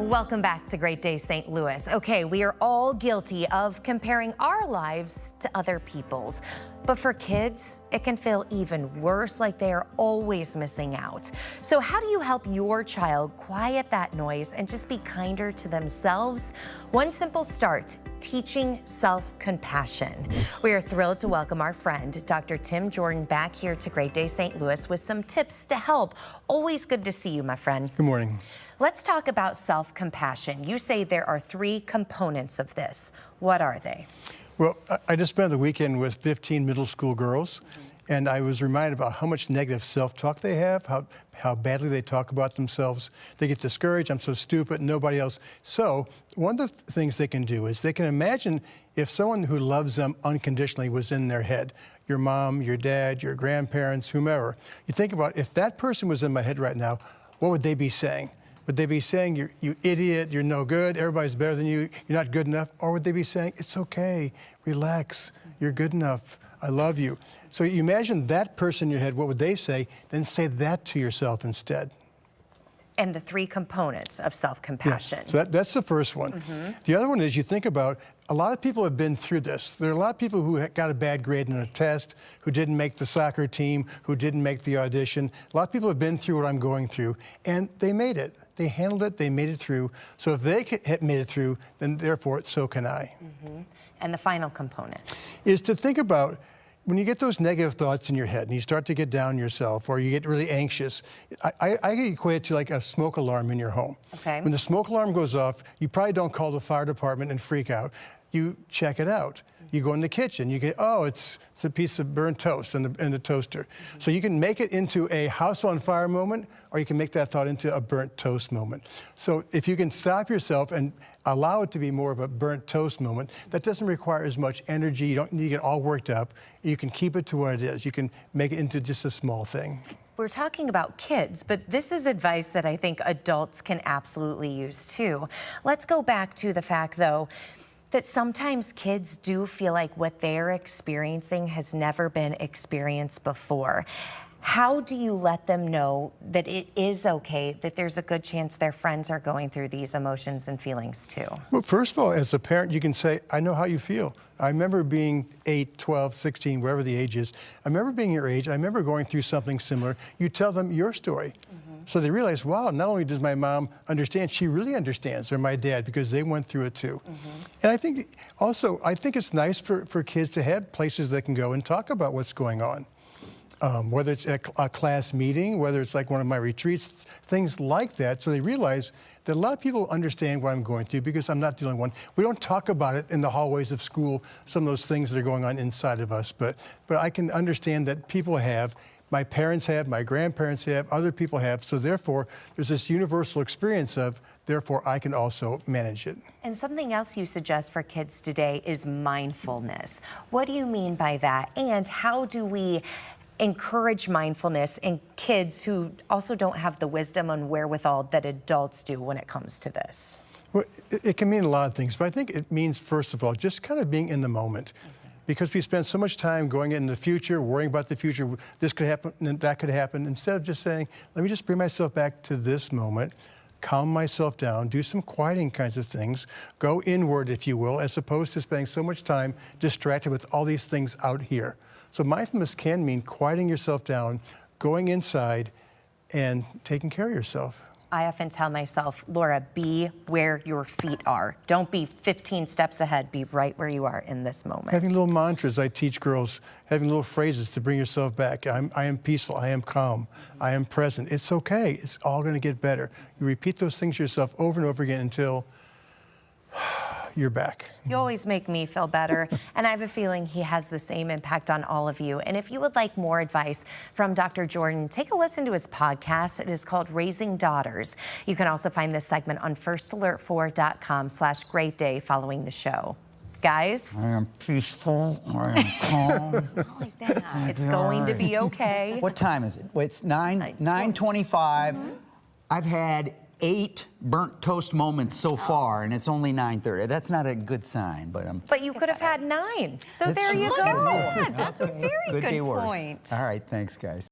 Welcome back to Great Day St. Louis. Okay, we are all guilty of comparing our lives to other people's. But for kids, it can feel even worse, like they are always missing out. So how do you help your child quiet that noise and just be kinder to themselves? One simple start: teaching self-compassion. We are thrilled to welcome our friend, Dr. Tim Jordan, back here to Great Day St. Louis with some tips to help. Always good to see you, my friend. Good morning. Let's talk about self-compassion. You say there are 3 components of this. What are they? Well, I just spent the weekend with 15 middle school girls, and I was reminded about how much negative self-talk they have, how badly they talk about themselves. They get discouraged. I'm so stupid, nobody else. So one of the things they can do is they can imagine if someone who loves them unconditionally was in their head, your mom, your dad, your grandparents, whomever. You think about, if that person was in my head right now, what would they be saying? Would they be saying, you idiot, you're no good, everybody's better than you, you're not good enough? Or would they be saying, it's okay, relax, you're good enough, I love you? So you imagine that person in your head, what would they say? Then say that to yourself instead. And the 3 components of self-compassion. Yeah. So that's the first one. The other one is you think about, a lot of people have been through this. There are a lot of people who got a bad grade in a test, who didn't make the soccer team, who didn't make the audition. A lot of people have been through what I'm going through, and they made it. They handled it, they made it through. So if they made it through, then therefore so can I. And the final component is to think about, when you get those negative thoughts in your head and you start to get down yourself or you get really anxious, I equate it to like a smoke alarm in your home. Okay. When the smoke alarm goes off, you probably don't call the fire department and freak out. You check it out. You go in the kitchen, you get, oh, it's a piece of burnt toast in the toaster. So you can make it into a house on fire moment, or you can make that thought into a burnt toast moment. So if you can stop yourself and allow it to be more of a burnt toast moment, that doesn't require as much energy. You don't need to get all worked up. You can keep it to what it is. You can make it into just a small thing. We're talking about kids, but this is advice that I think adults can absolutely use too. Let's go back to the fact, though, that sometimes kids do feel like what they're experiencing has never been experienced before. How do you let them know that it is okay, that there's a good chance their friends are going through these emotions and feelings too? Well, first of all, as a parent, you can say, I know how you feel. I remember being 8, 12, 16, wherever the age is. I remember being your age. I remember going through something similar. You tell them your story. So they realize, wow, not only does my mom understand, she really understands, or my dad, because they went through it too. And I think also, I think it's nice for kids to have places they can go and talk about what's going on. Whether it's a class meeting, whether it's like one of my retreats, things like that, so they realize that a lot of people understand what I'm going through because I'm not the only one. We don't talk about it in the hallways of school, some of those things that are going on inside of us, but I can understand that people have, my parents have, my grandparents have, other people have, so therefore there's this universal experience of, therefore I can also manage it. And something else you suggest for kids today is mindfulness. What do you mean by that? And how do we encourage mindfulness in kids who also don't have the wisdom and wherewithal that adults do when it comes to this? Well, it can mean a lot of things, but I think it means, first of all, just kind of being in the moment. Because we spend so much time going in the future, worrying about the future, this could happen and that could happen, instead of just saying, let me just bring myself back to this moment, calm myself down, do some quieting kinds of things, go inward, if you will, as opposed to spending so much time distracted with all these things out here. So mindfulness can mean quieting yourself down, going inside, and taking care of yourself. I often tell myself, Laura, be where your feet are. Don't be 15 steps ahead. Be right where you are in this moment. Having little mantras I teach girls, having little phrases to bring yourself back. I am peaceful, I am calm, I am present. It's okay, it's all gonna get better. You repeat those things to yourself over and over again until you're back. You always make me feel better, and I have a feeling he has the same impact on all of you. And if you would like more advice from Dr. Jordan, take a listen to his podcast. It is called Raising Daughters. You can also find this segment on firstalert4.com/greatday following the show. Guys? I am peaceful, I am calm. Like that. It's going to be okay. What time is it? Wait, it's 9:25. I've had 8 burnt toast moments so far, and it's only 9:30. That's not a good sign, but But you could have had 9. So there you Look go. at that. That's a very Could be good worse. point. All right, thanks, guys.